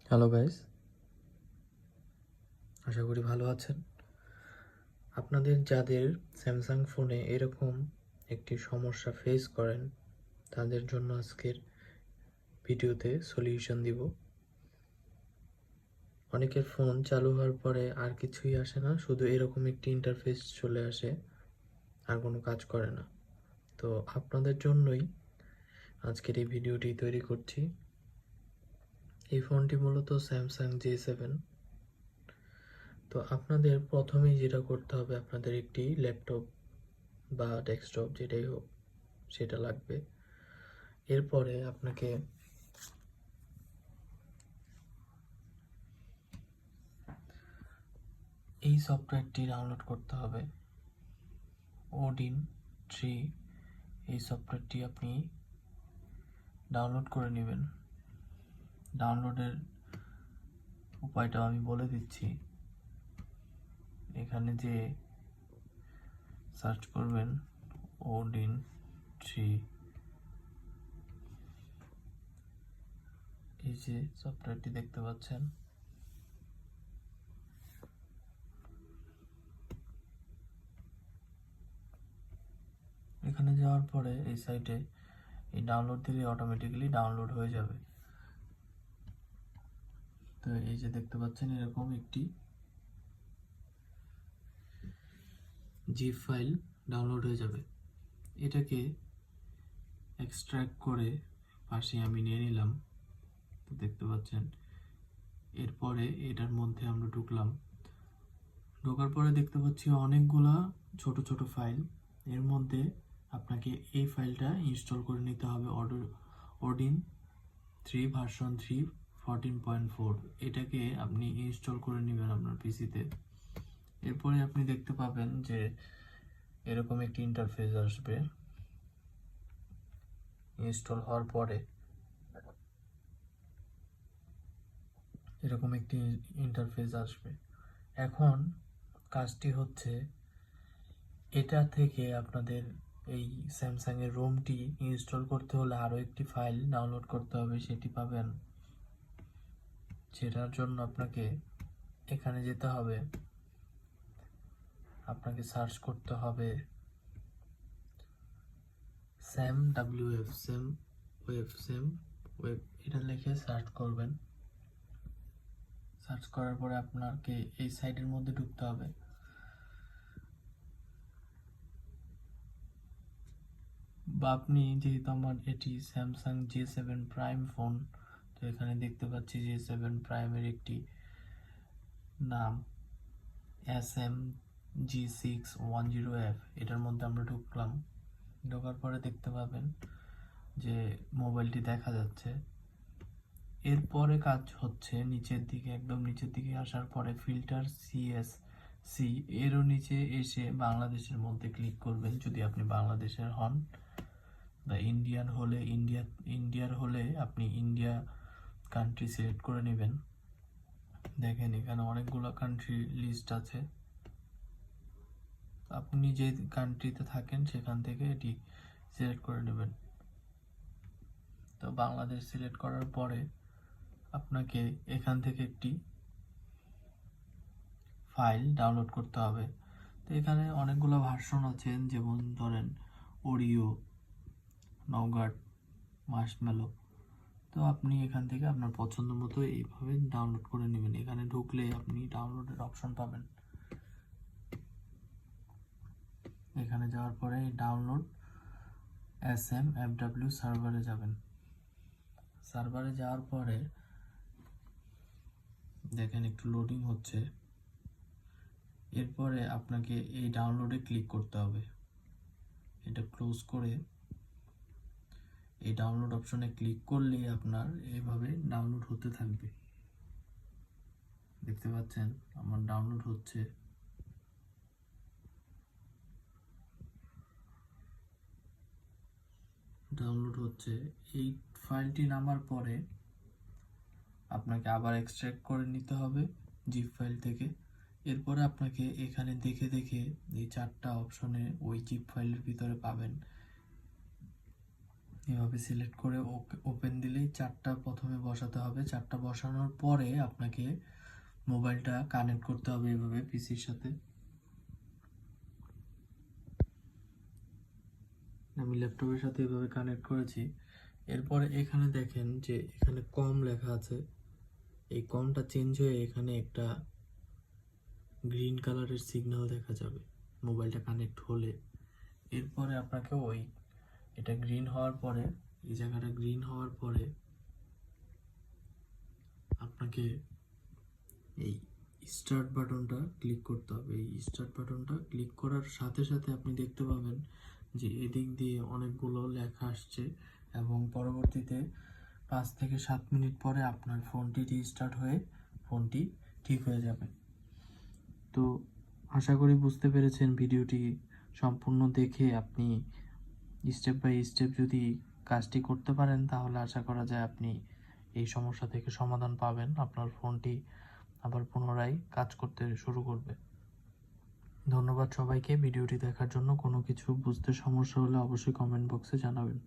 Hello guys, আশা করি ভালো আছেন। আপনাদের যাদের স্যামসাং ফোনে এরকম একটি সমস্যা ফেস করেন, তাদের জন্য আজকের ভিডিওতে সলিউশন দিব। অনেকের ফোন চালু হওয়ার পরে আর কিছুই আসে না, শুধু এরকম একটি ইন্টারফেস চলে আসে, আর কোনো কাজ করে না। তো আপনাদের জন্যই আজকের এই ভিডিওটি তৈরি করছি। এই ফোনটি মূলত স্যামসাং J7। তো আপনাদের প্রথমেই যেটা করতে হবে, আপনাদের একটি ল্যাপটপ বা ডেস্কটপ যেটাই হোক সেটা লাগবে। এরপরে আপনাকে এই সফটওয়্যারটি ডাউনলোড করতে হবে, ওডিন 3। এই সফটওয়্যারটি আপনি ডাউনলোড করে নেবেন। ডাউনলোডের উপায়টা আমি বলে দিচ্ছি। এখানে যে সার্চ করবেন ওডিন 3, এই যে সফটওয়্যারটি দেখতে পাচ্ছেন, এখানে যাওয়ার পরে এই সাইটে এই ডাউনলোড দিলে অটোমেটিক্যালি ডাউনলোড হয়ে যাবে। তো এই যে দেখতে পাচ্ছেন এরকম একটি জিপ ফাইল ডাউনলোড হয়ে যাবে। এটাকে এক্সট্রাক্ট করে পাশে আমি নিয়ে নিলাম, তো দেখতে পাচ্ছেন। এরপরে এটার মধ্যে আমরা ঢোকার পরে দেখতে পাচ্ছি অনেকগুলা ছোট ছোট ফাইল। এর মধ্যে আপনাকে এই ফাইলটা ইনস্টল করে নিতে হবে, ওডিন 3 ভার্সন 3 14.4। এটাকে আপনি ইনস্টল করে নেবেন আপনার পিসিতে। এরপরে আপনি দেখতে পাবেন যে এরকম একটি ইন্টারফেস আসবে। ইনস্টল হওয়ার পরে এরকম একটি ইন্টারফেস আসবে। এখন কাজটি হচ্ছে, এটা থেকে আপনাদের এই স্যামসাং এর রোমটি ইনস্টল করতে হলে আরও একটি ফাইল ডাউনলোড করতে হবে, সেটি পাবেন। সেটার জন্য আপনাকে এখানে যেতে হবে, আপনাকে সার্চ করতে হবে স্যাম ওয়েব, এটা লিখে সার্চ করবেন। সার্চ করার পরে আপনাকে এই সাইটের মধ্যে ঢুকতে হবে। বা আপনি যেহেতু আমার এটি স্যামসাং J7 প্রাইম ফোন, তো এখানে দেখতে পাচ্ছি J7 প্রাইমের একটি নাম SM-G610F। এটার মধ্যে আমরা ঢুকলাম। ঢোকার পরে দেখতে পাবেন যে মোবাইলটি দেখা যাচ্ছে। এরপরে কাজ হচ্ছে নিচের দিকে, একদম নিচের দিকে আসার পরে ফিল্টার CSC এরও নিচে এসে বাংলাদেশের মধ্যে ক্লিক করবেন যদি আপনি বাংলাদেশের হন। বা ইন্ডিয়ার হলে আপনি ইন্ডিয়া কান্ট্রি সিলেক্ট করে নেবেন। দেখেন এখানে অনেকগুলো কান্ট্রি লিস্ট আছে, আপনি যে কান্ট্রিতে থাকেন সেখান থেকে এটি সিলেক্ট করে নেবেন। তো বাংলাদেশ সিলেক্ট করার পরে আপনাকে এখান থেকে একটি ফাইল ডাউনলোড করতে হবে। তো এখানে অনেকগুলো ভার্সন আছে, যেমন ধরেন ওরিও, নওগাট, মার্শমেলো। তো আপনি এখান থেকে আপনার পছন্দ মতো এইভাবে ডাউনলোড করে নেবেন। এখানে ঢুকলে আপনি ডাউনলোডের অপশন পাবেন। এখানে যাওয়ার পরে ডাউনলোড SMFW সার্ভারে যাবেন। সার্ভারে যাওয়ার পরে দেখেন একটু লোডিং হচ্ছে। এরপরে আপনাকে এই ডাউনলোডে ক্লিক করতে হবে। এটা ক্লোজ করে এই ডাউনলোড অপশনে ক্লিক করলে আপনার এইভাবে ডাউনলোড হতে থাকবে। দেখতে পাচ্ছেন আমার ডাউনলোড হচ্ছে। এই ফাইলটি নামার পরে আপনাকে আবার এক্সট্রাক্ট করে নিতে হবে জিপ ফাইল থেকে। এরপরে আপনাকে এখানে দেখে দেখে এই 4টা অপশনে ওই জিপ ফাইলের ভিতরে পাবেন এভাবে সিলেক্ট করে ওপেন দিলেই 4টা প্রথমে বসাতে হবে। 4টা বসানোর পরে আপনাকে মোবাইলটা কানেক্ট করতে হবে এভাবে পিসির সাথে। আমি ল্যাপটপের সাথে এভাবে কানেক্ট করেছি। এরপরে এখানে দেখেন যে এখানে কম লেখা আছে, এই কমটা চেঞ্জ হয়ে এখানে একটা গ্রিন কালারের সিগন্যাল দেখা যাবে মোবাইলটা কানেক্ট হলে। এরপরে আপনাকে এটা গ্রিন হওয়ার পরে, এই জায়গাটা গ্রিন হওয়ার পরে আপনাকে এই স্টার্ট বাটনটা ক্লিক করতে হবে। এই স্টার্ট বাটনটা ক্লিক করার সাথে সাথে আপনি দেখতে পাবেন যে এদিক দিয়ে অনেকগুলো লেখা আসছে এবং পরবর্তীতে 5 থেকে 7 মিনিট পরে আপনার ফোনটি রিস্টার্ট হয়ে ফোনটি ঠিক হয়ে যাবে। তো আশা করি বুঝতে পেরেছেন। ভিডিওটি সম্পূর্ণ দেখে আপনি স্টেপ বাই স্টেপ যদি কাজটি করতে পারেন তাহলে আশা করা যায় আপনি এই সমস্যা থেকে সমাধান পাবেন। আপনার ফোনটি আবার পুনরায় কাজ করতে শুরু করবে। ধন্যবাদ সবাইকে ভিডিওটি দেখার জন্য। কোনো কিছু বুঝতে সমস্যা হলে অবশ্যই কমেন্ট বক্সে জানাবেন।